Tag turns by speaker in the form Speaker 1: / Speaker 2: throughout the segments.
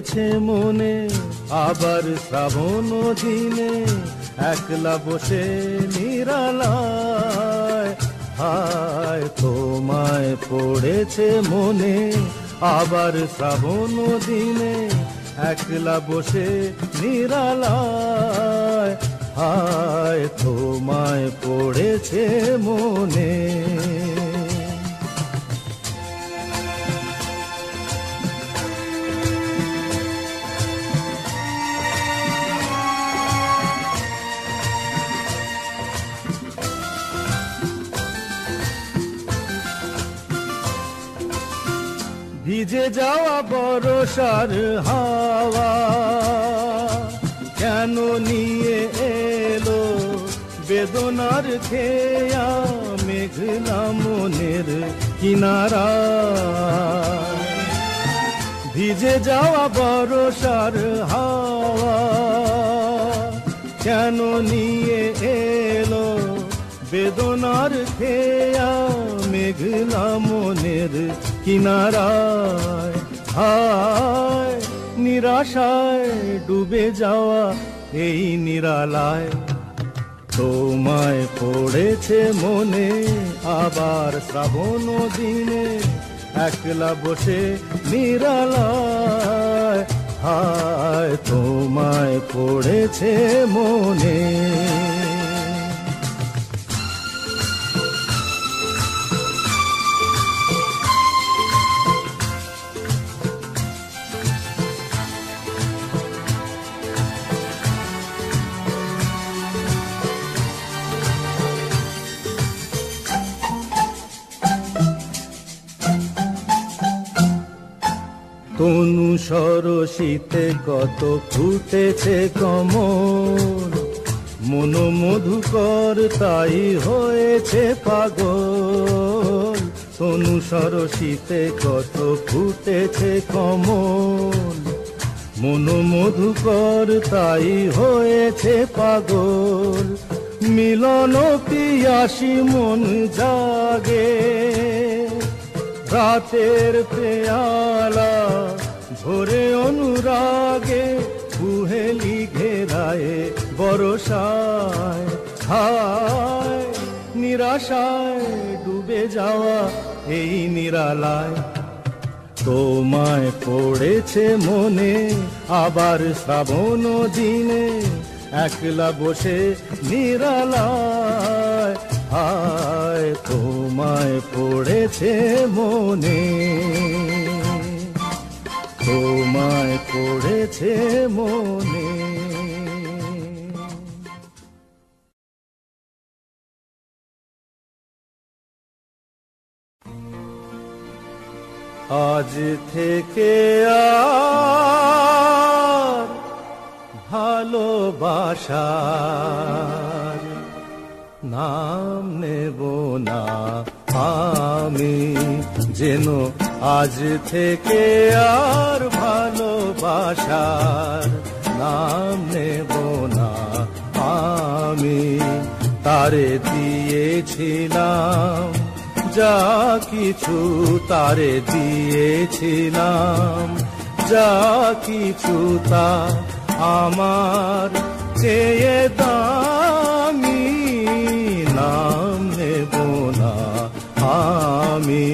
Speaker 1: পড়েছে মনে আবার শ্রাবণ দিনে একলা বসে নিরালায় হায় তোমায় পড়েছে মনে আবার শ্রাবণ দিনে একলা বসে নিরালায় হায় তোমায় পড়েছে মনে ভিজে যাওয়া বর্ষার হাওয়া কেন নিয়ে এলো বেদনার খেয়া মেঘলা মনের কিনারা ভিজে যাওয়া বর্ষার হাওয়া কেন নিয়ে এলো বেদনার খেয়া মেঘলা মনের কিনারায় হায় নিরাশায় ডুবে যাওয়া এই নিরালায় তোমায় পড়েছে মনে আবার শ্রাবণ দিনে একলা বসে নিরালায় হায় তোমায় পড়েছে মনে তনু সরসিতে কত ফুটেছে কমল মন মধুকর তাই হয়েছে পাগল তনু সরসিতে কত ফুটেছে কমল মন মধুকর তাই হয়েছে পাগল মিলন পিয়াসী মন জাগে রাতের পেয়ালা ভোরে অনুরাগে কুহেলি ঘেরায় বরসায় হায় নিরাশায় ডুবে যাওয়া এই নিরালায় তোমায় পড়েছে মনে আবার শ্রাবণ দিনে একলা বসে নিরালায় হায় তোমায় পড়েছে মনে তোমায় পড়েছে মনে আজ থেকে আর ভালোবাসার নাম নেব না আমি যেন আজ থেকে আর ভালোবাসার নাম নেব না আমি তারে দিয়েছিলাম যা কিছু তারে দিয়েছিলাম যা কিছু তা আমার চেয়ে দামি নাম নেব না আমি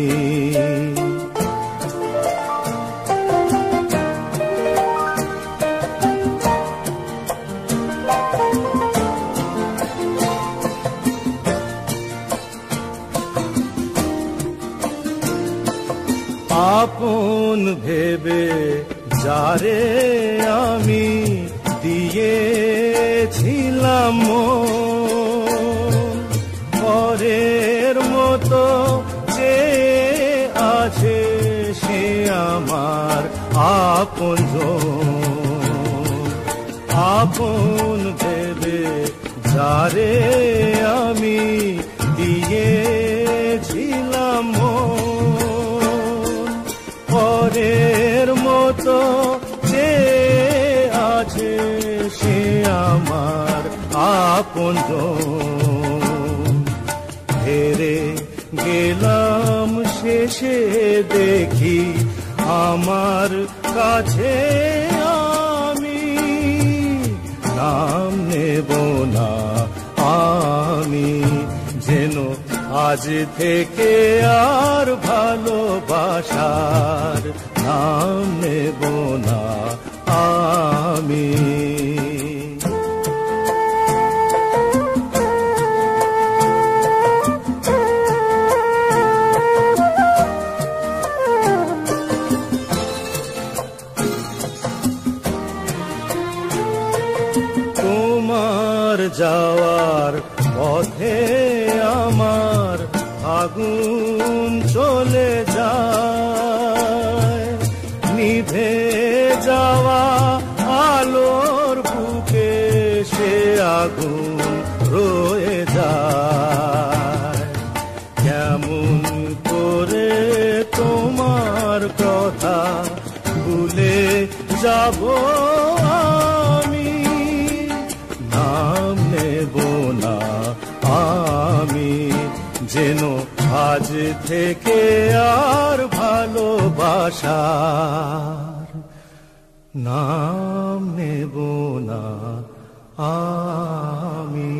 Speaker 1: আপন ভেবে যারে আমি দিয়েছিলাম পরের মতো যে আছে সে আমার আপন আপন ভেবে যারে আমি দিয়েছিলাম পরের মতো যে আছে সে আমার আপন হেরে গেলাম শেষে দেখি আমার কাছে আমি নাম নেব না, আমি যেন আজ থেকে আর ভালোবাসার নাম নেব না আমি। তোমার যাওয়ার পথে আমার আগুন চলে যায়, নিভে যাওয়া আলোর বুকে সে আগুন রয়ে যায়। কেমন করে তোমার কথা ভুলে যাব আমি, নাম নেব না আমি যেন আজ থেকে আর ভালোবাসার নাম নেব না আমি।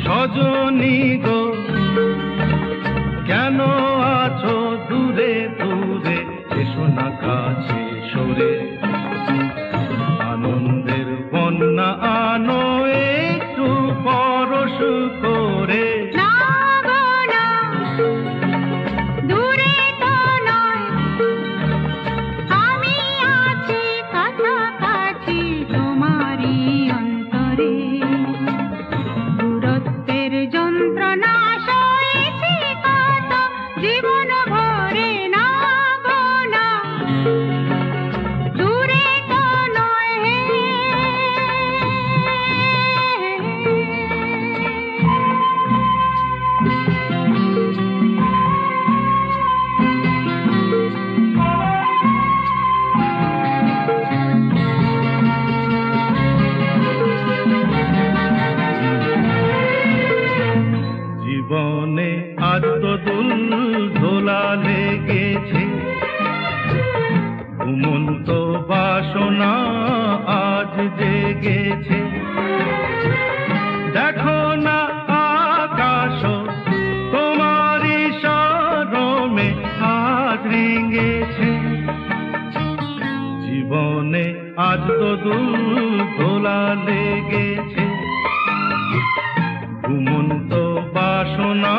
Speaker 1: সজনী গো কেন আছো দূরে দূরে, এসো না কাছে সরে, আনন্দের বন্যা আনো একটু পরশ করে। জীবনে আজ তো দুল দোলা লেগেছে, ঘুমন্ত বাসনা আজ জেগেছে। দেখো না আকাশ তোমারই শরমে আজ রেঙেছে, জীবনে আজ তো দুল দোলা লেগেছে, ঘুমন্ত বাসনা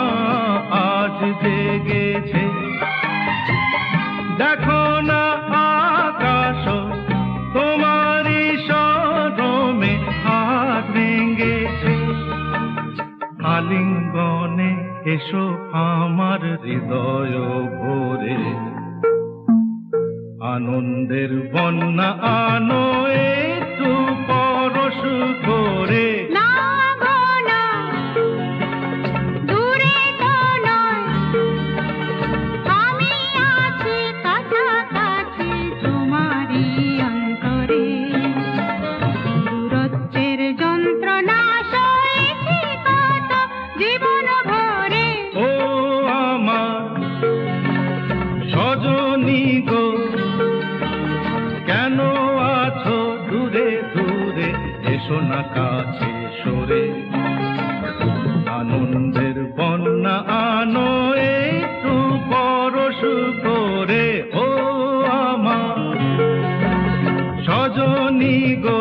Speaker 1: আজ জেগেছে। দেখো না আকাশ তোমারই শরমে হাত ভেঙেছে, আলিঙ্গনে এসো আমার হৃদয় ভরে, আনন্দের বন্যা আনো একটু পরশ করে। সজনী গো কেন আছো দূরে দূরে, এসো না কাছে সরে আনন্দের বন্যা আনো একটু পরশ করে ও আমার সজনী গো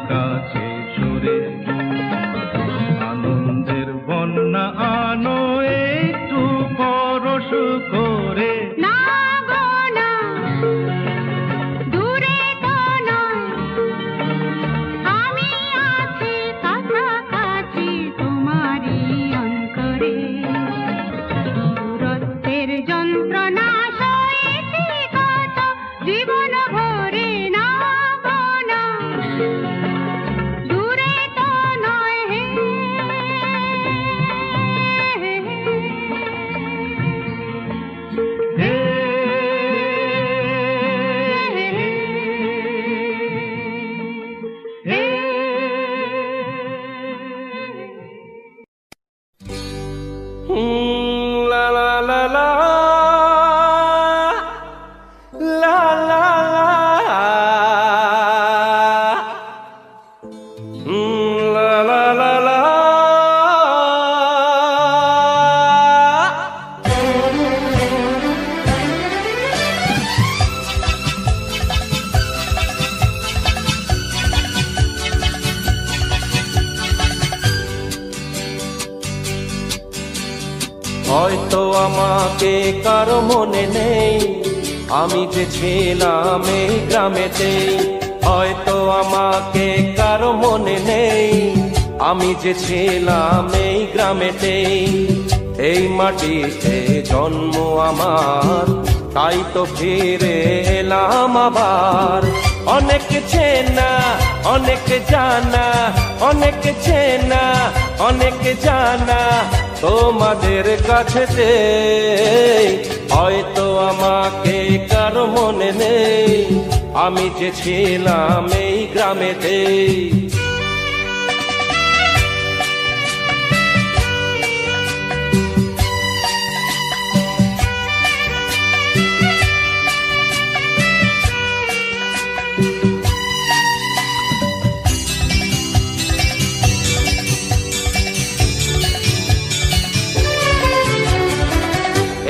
Speaker 1: কাছে সরে আনন্দের বন্যা আনো একটু পরশ করে
Speaker 2: না গো না দূরে তো নয় আমি আছি কাছাকাছি তোমারই অন্তরে দূরত্বের যন্ত্রণা সয়েছি কত জীবন ভরে না গো না
Speaker 3: হয়তো আমাকে কারো মনে নেই, আমি যে ছিলাম এই গ্রামেতে। হয়তো আমাকে কারো মনে নেই, আমি যে ছিলাম এই গ্রামেতে। এই মাটিতে জন্ম আমার, তাই তো ফিরে এলাম আবার। অনেক চেনা অনেক জানা, অনেক চেনা অনেক জানা তোমাদের কাছেতে। হয়তো আমাকে কারো মনে নেই, আমি যে ছিলাম এই গ্রামেতে।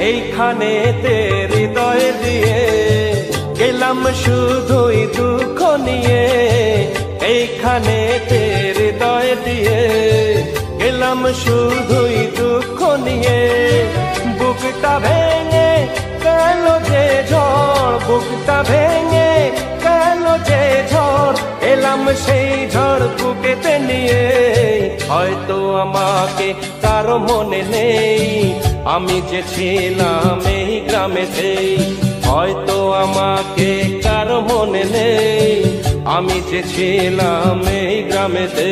Speaker 3: এইখানেতে হৃদয় দিয়ে গেলাম শুধুই দুঃখ নিয়ে। এইখানেতে হৃদয় দিয়ে গেলাম শুধুই দুঃখ নিয়ে। বুকটা ভেঙে গেল যে ঝড়, বুকটা ভেঙে গেল যে ঝড়, এলাম সেই ঝড় বুকেতে নিয়ে। হয়তো আমাকে কারো মনে নেই, আমি যে ছিলাম এই গ্রামেতে। হয়তো আমাকে কারো মনে নেই, আমি যে ছিলাম এই গ্রামেতে।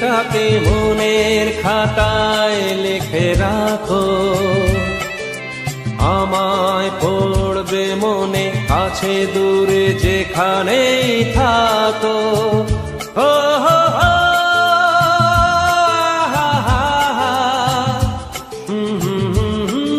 Speaker 4: দিনটাকে মনের খাতায় লিখে রাখো, আমায় পড়বে মনে কাছে দূরে যেখানেই থাকো। ও হো হো, হা হা হা, হুম হুম হুম হুম।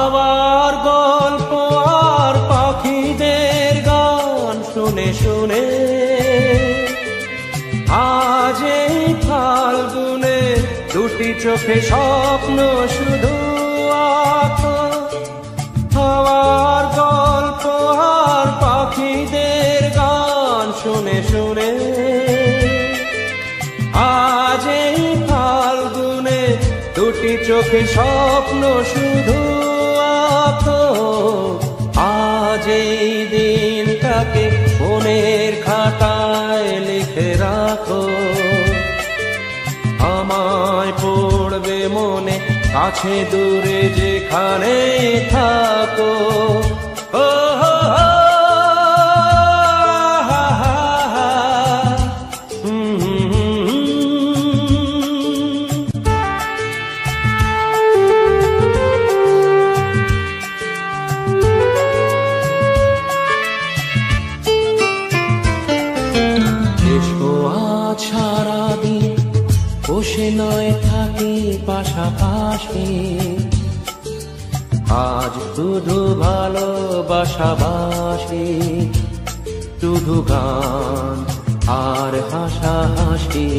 Speaker 4: আবার গল্প আর পাখিদের গান শুনে শুনে আজ এই ফাল্গুনে দুটি চোখে স্বপ্ন শুধু আঁকো। আবার গল্প আর পাখিদের গান শুনে শুনে আজ এই ফাল্গুনে দুটি চোখে স্বপ্ন শুধু আঁকো। আজ এই দিনটাকে মনের খাতায় লিখে রাখো, আমায় পড়বে মনে কাছে দূরে যেখানে থাকো। ও হো হো, হা হা হা, হুম হুম হুম হুম। এসো আজ সারাদিন বসে নয় থাকি পাশাপাশি, আজ শুধু ভালোবাসাবাসি, শুধু গান আর হাসাহাসি।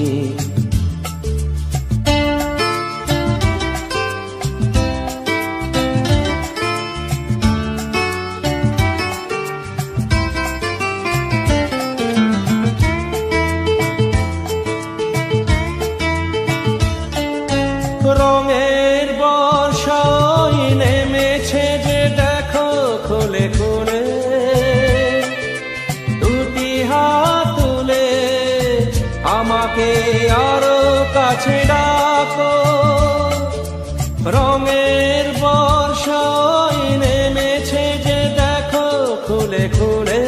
Speaker 4: রঙের বর্ষায় নেমেছে যে দেখো খুলে খুলে, দুটি হাত তুলে আমাকে আরো কাছে ডাকো। রঙের বর্ষায় নেমেছে যে দেখো খুলে খুলে,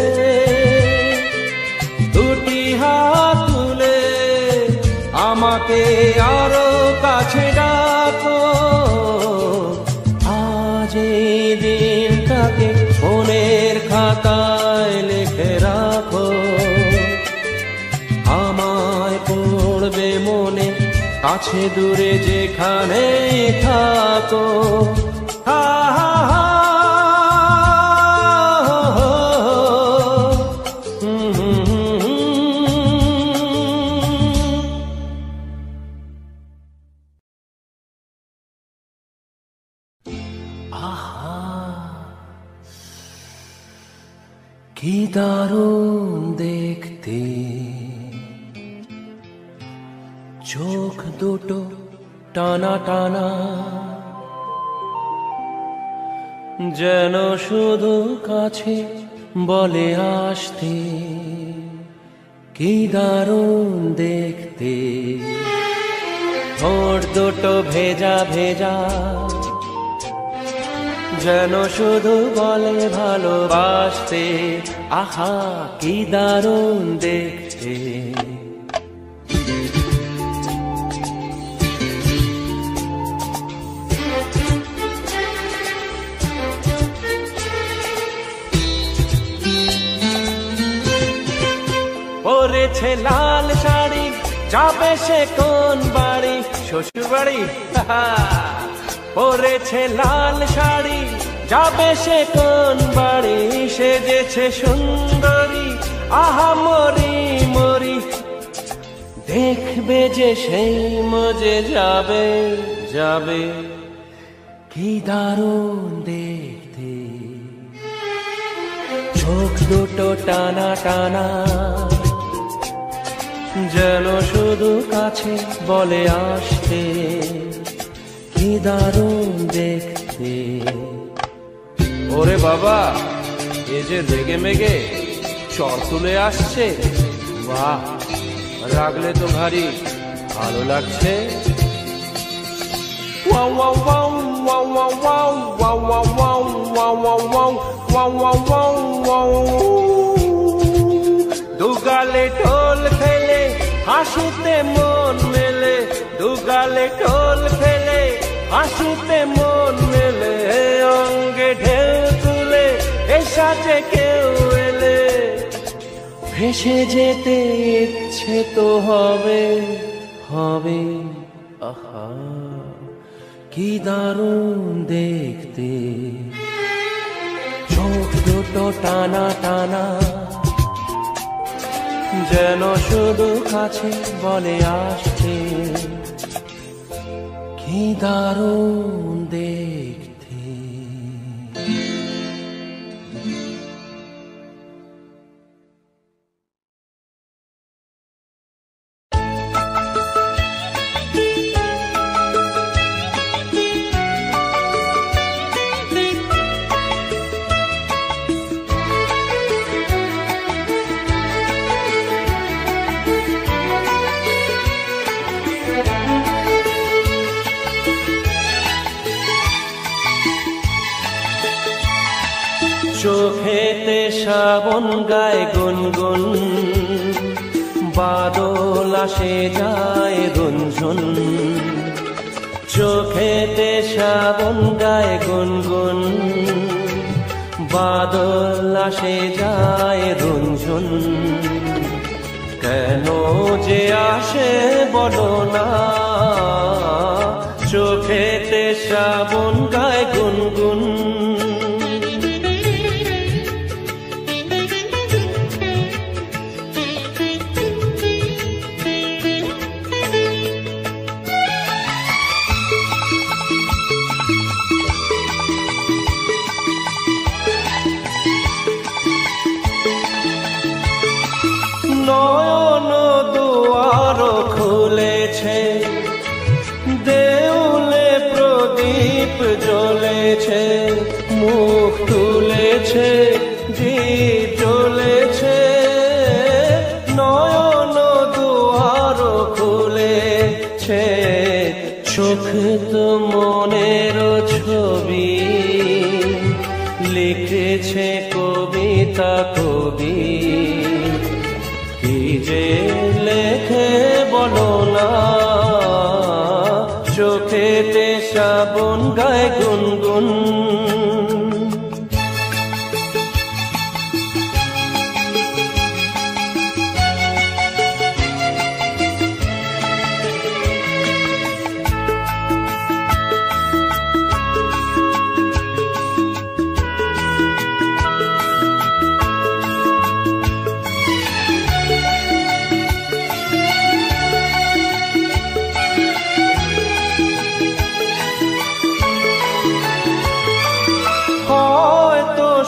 Speaker 4: দুটি হাত তুলে আমাকে আরো কাছে ডাকো। আজ এই দিনটাকে মনের খাতায় লিখে রাখো, আমায় পড়বে মনে কাছে দূরে যেখানে থাকো। হা হা হা, হো হো, হুম হুম হুম হুম। আহা, কি দারুণ দেখতে, চোখ দুটো টানা টানা, যেন শুধু কাছে বলে আসতে। কি দারুণ দেখতে, ঠোঁট দুটো ভেজা ভেজা, যেন শুধু বলে ভালোবাসতে। আহা, কি দারুণ দেখতে। পরেছে লাল শাড়ি, যাবে সে কোন বাড়ি? শ্বশুর বাড়ি। পরেছে লাল শাড়ি, যাবে সে কোন বাড়ি? সেজেছে সুন্দরী, আহা মরি মরি, দেখবে যে সেই মজে যাবে যাবে। কি দারুণ দেখতে, চোখ দুটো টানা টানা, যেন শুধু কাছে বলে আসতে। কি দারুণ দেখতে, ওরে বাবা, এ যে রেগে মেগে চর তুলে আসছে, বাহ, রাগলে তো ভারী ভালো লাগছে। Wow wow wow wow wow wow wow wow wow wow wow wow wow. দুগালে ঢোল খেলে হাসুতে মন মেলে, দুগালে ঢোল খেলে হাসুতে মন মেলে, অঙ্গে ঢেউ তুলে এ সাজে কেউ এলে, ভেসে যেতে ইচ্ছে তো হবে হবে। আহা কি দারুণ দেখতে, চোখ দুটো টানা টানা, যেন শুধু কাছে বলে আসছে, কি দারুণ দেখতে। চোখেতে শ্রাবণ গায় গুনগুন, বাদল আসে যায় রঞ্জন, চোখেতে শ্রাবণ গায় গুনগুন, বাদল আসে যায় রঞ্জন, কেন যে আসে বলো না, চোখেতে শ্রাবণ গায় গুনগুন। নয়ন দুয়ার খুলেছে, দেউলে প্রদীপ জ্বলেছে, মুখ তুলেছে দীপ জ্বলেছে, নয়ন দুয়ার খুলেছে, চোখ তো মনের ছবি লিখেছে কবিতা কবি, কি যে লেখে বলো না, চোখেতে শ্রাবণ গায় গুনগুন।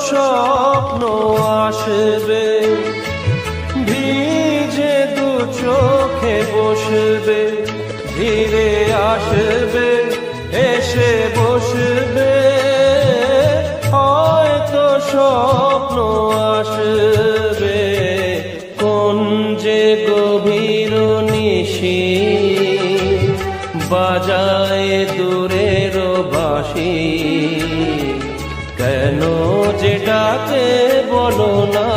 Speaker 4: স্বপ্ন আসবে, ভিজে দু চোখে বসবে, ধীরে আসবে এসে বসবে, হয়তো স্বপ্ন আসবে, কোন যে গভীর নিশি বাজায় দূরের বাঁশি, কেন যে ডাকে বলো না,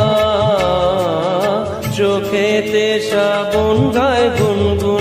Speaker 4: চোখেতে শ্রাবণ গায় গুনগুন।